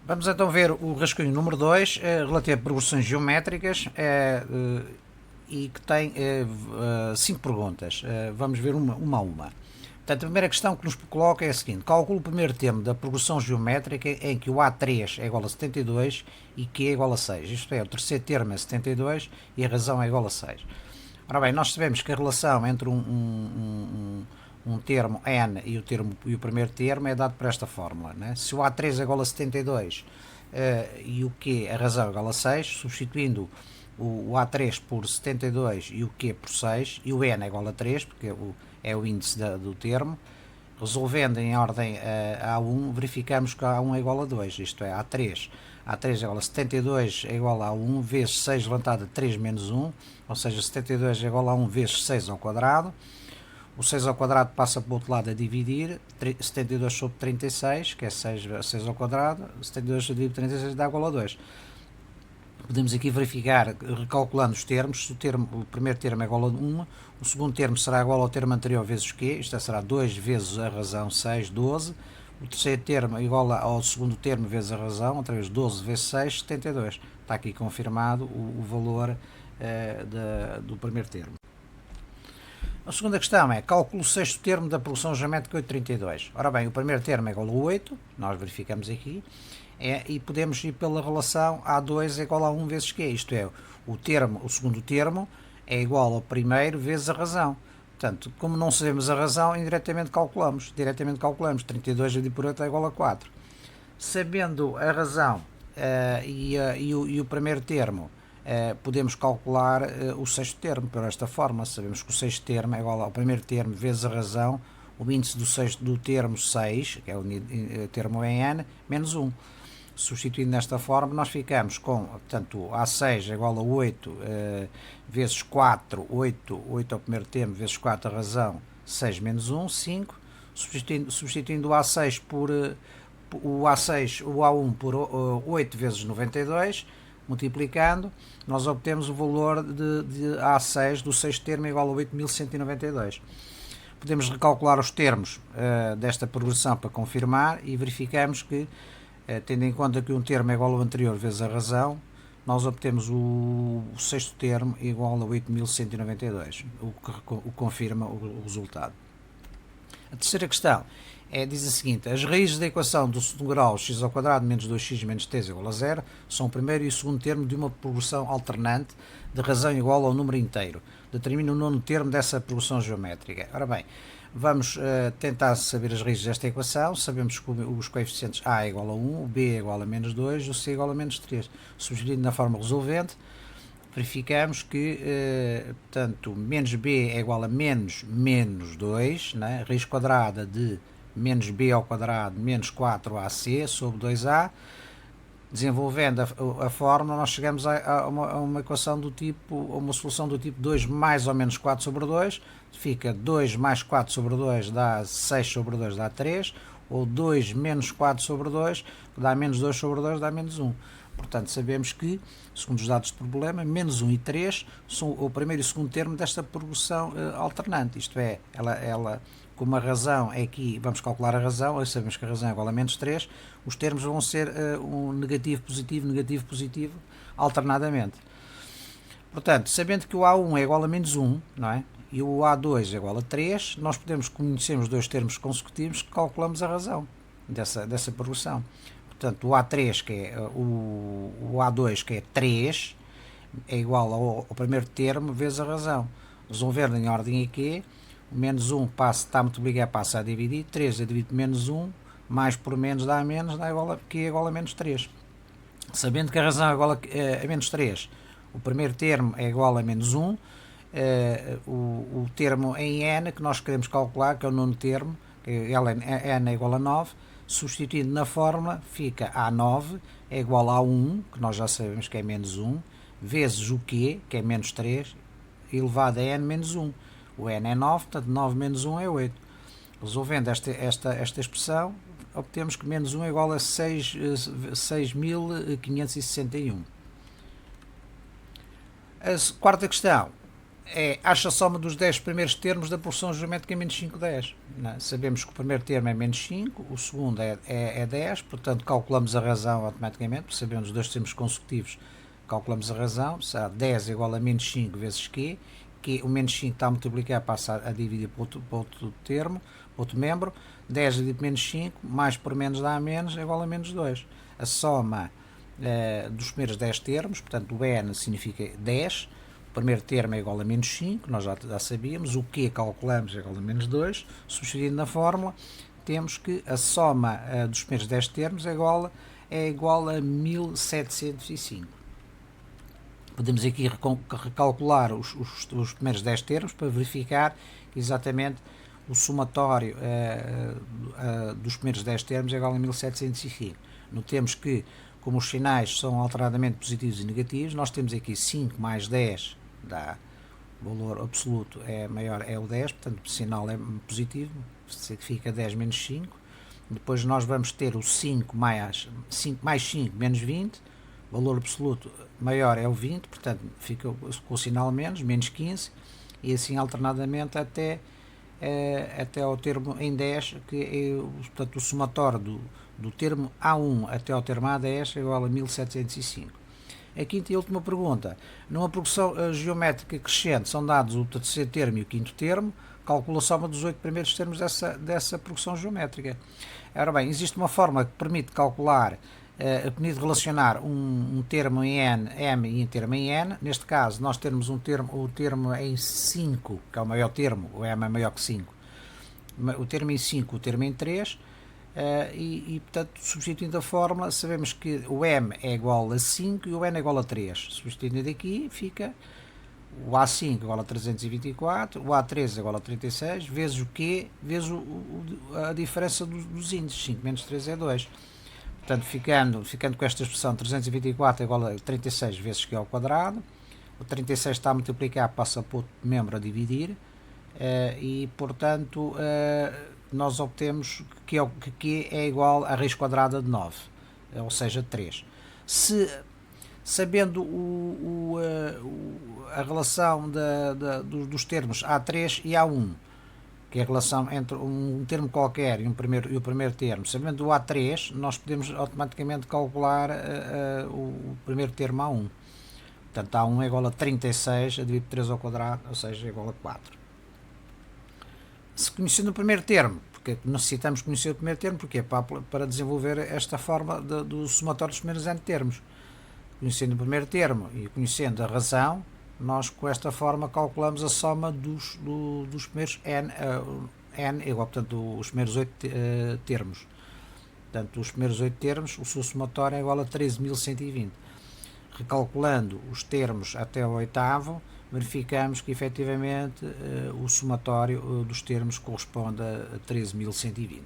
Vamos então ver o rascunho número 2, relativo a progressões geométricas, e que tem 5 perguntas. Vamos ver uma a uma. Portanto, a primeira questão que nos coloca é a seguinte: calcule o primeiro termo da progressão geométrica em que o A3 é igual a 72 e Q é igual a 6. Isto é, o terceiro termo é 72 e a razão é igual a 6. Ora bem, nós sabemos que a relação entre um termo n e o primeiro termo é dado por esta fórmula, né? Se o A3 é igual a 72 e o Q, a razão, é igual a 6, substituindo o A3 por 72 e o Q por 6, e o n é igual a 3, porque é o índice do termo, resolvendo em ordem A1, verificamos que A1 é igual a 2, isto é, A3 é igual a 72 é igual a 1 vezes 6 levantado a 3 menos 1, ou seja, 72 é igual a 1 vezes 6 ao quadrado. O 6 ao quadrado passa para o outro lado a dividir, 72 sobre 36, que é 6 ao quadrado, 72 sobre 36 dá igual a 2. Podemos aqui verificar, recalculando os termos, se o primeiro termo é igual a 1, o segundo termo será igual ao termo anterior vezes Q, isto será 2 vezes a razão, 6, 12. O terceiro termo é igual ao segundo termo vezes a razão, outra vez 12 vezes 6, 72. Está aqui confirmado o valor do primeiro termo. A segunda questão é: calcule o sexto termo da progressão geométrica 832. Ora bem, o primeiro termo é igual a 8, nós verificamos aqui, e podemos ir pela relação A2 é igual a 1 vezes Q, isto é, o segundo termo é igual ao primeiro vezes a razão. Portanto, como não sabemos a razão, diretamente calculamos 32 dividido por 8 é igual a 4. Sabendo a razão e o primeiro termo, podemos calcular o sexto termo por esta forma. Sabemos que o sexto termo é igual ao primeiro termo vezes a razão, o índice do termo 6, que é o termo em n, menos 1. Substituindo nesta forma, nós ficamos com, portanto, A6 é igual a 8 vezes 4, 8 ao primeiro termo, vezes 4 a razão, 6 menos 1, 5. Substituindo o A6 por o A1 por 8 vezes 92, multiplicando, nós obtemos o valor de A6 do sexto termo igual a 8.192. Podemos recalcular os termos desta progressão para confirmar e verificamos que, tendo em conta que um termo é igual ao anterior vezes a razão, nós obtemos o sexto termo igual a 8.192, o que confirma o resultado. A terceira questão diz a seguinte: as raízes da equação do segundo grau x ao quadrado menos 2x menos t igual a 0 são o primeiro e o segundo termo de uma progressão alternante de razão igual ao número inteiro. Determina o nono termo dessa progressão geométrica. Ora bem, vamos tentar saber as raízes desta equação. Sabemos que os coeficientes a é igual a 1, o b é igual a menos 2, o c é igual a menos 3. Substituindo na forma resolvente, verificamos que, portanto, menos b é igual a menos 2, né? Raiz quadrada de menos b ao quadrado menos 4ac sobre 2a. Desenvolvendo a fórmula, nós chegamos a uma equação do tipo, a uma solução do tipo 2 mais ou menos 4 sobre 2, fica 2 mais 4 sobre 2 dá 6 sobre 2 dá 3, ou 2 menos 4 sobre 2 dá menos 2 sobre 2 dá menos 1. Portanto, sabemos que, segundo os dados do problema, menos 1 e 3 são o primeiro e o segundo termo desta progressão alternante, isto é, ela como a razão é aqui, vamos calcular a razão, sabemos que a razão é igual a menos 3, os termos vão ser um negativo, positivo, alternadamente. Portanto, sabendo que o A1 é igual a menos 1, não é? E o A2 é igual a 3, nós podemos conhecer os dois termos consecutivos que calculamos a razão dessa progressão. Portanto, o A3, que é o A2, que é 3, é igual ao primeiro termo vezes a razão. Resolvendo em ordem aqui, o menos 1 está a multiplicar, passa a dividir, 3 a dividir menos 1, mais por menos dá menos, dá igual a, que é igual a menos 3. Sabendo que a razão é igual a menos 3, o primeiro termo é igual a menos 1, o termo em n que nós queremos calcular, que é o nono termo, que n é igual a 9, substituindo na fórmula, fica A9 é igual a 1, que nós já sabemos que é menos 1, vezes o Q, que é menos 3, elevado a n menos 1. O n é 9, portanto 9 menos 1 é 8. Resolvendo esta expressão, obtemos que menos 1 é igual a 6.561. A quarta questão Acha a soma dos 10 primeiros termos da progressão geométrica menos 5, 10. Não, sabemos que o primeiro termo é menos 5, o segundo é 10, portanto calculamos a razão automaticamente, porque sabemos os dois termos consecutivos, calculamos a razão, será 10 igual a menos 5 vezes Q, que o menos 5 está a multiplicar, passa a dividir para outro termo, outro membro, 10 dividido por menos 5, mais por menos dá menos, é igual a menos 2. A soma dos primeiros 10 termos, portanto o n significa 10, o primeiro termo é igual a menos 5, nós já sabíamos, o Q calculamos é igual a menos 2, substituindo na fórmula, temos que a soma dos primeiros 10 termos é igual a 1705. Podemos aqui recalcular os primeiros 10 termos para verificar exatamente o somatório dos primeiros 10 termos é igual a 1705. Notemos que, como os sinais são alternadamente positivos e negativos, nós temos aqui 5 mais 10 dá o valor absoluto é maior, é o 10, portanto o sinal é positivo, significa 10 menos 5. Depois nós vamos ter o 5 mais 5 menos 20, o valor absoluto maior é o 20, portanto fica com o sinal menos 15, e assim alternadamente até ao termo em 10, que é portanto, o somatório do termo A1 até ao termo A10 é igual a 1705. A quinta e última pergunta. Numa progressão geométrica crescente são dados o terceiro termo e o quinto termo, calcula a soma dos 8 primeiros termos dessa progressão geométrica. Ora bem, existe uma forma que permite calcular, permite relacionar um termo em n, m e um termo em n. Neste caso, nós temos o termo em 5, que é o maior termo, o m é maior que 5. O termo em 5, o termo em 3. Portanto, substituindo a fórmula, sabemos que o m é igual a 5 e o n é igual a 3. Substituindo daqui, fica o A5 igual a 324, o A3 igual a 36, vezes o Q, vezes a diferença dos índices, 5 menos 3 é 2. Portanto, ficando com esta expressão 324 igual a 36 vezes Q ao quadrado, o 36 está a multiplicar, passa para outro membro a dividir, e portanto nós obtemos que Q é igual a raiz quadrada de 9, ou seja, 3. Sabendo a relação dos termos A3 e A1, que é a relação entre um termo qualquer e o primeiro termo, sabendo o A3, nós podemos automaticamente calcular o primeiro termo A1. Portanto, A1 é igual a 36 a dividir por 3 ao quadrado, ou seja, é igual a 4. Se conhecendo o primeiro termo, porque necessitamos conhecer o primeiro termo, porque é para desenvolver esta forma do somatório dos primeiros n termos. Conhecendo o primeiro termo e conhecendo a razão, nós com esta forma calculamos a soma dos primeiros n igual, portanto, os primeiros 8 termos. Portanto, os primeiros 8 termos, o seu somatório é igual a 13.120. Recalculando os termos até o oitavo, verificamos que efetivamente o somatório dos termos corresponde a 13.120.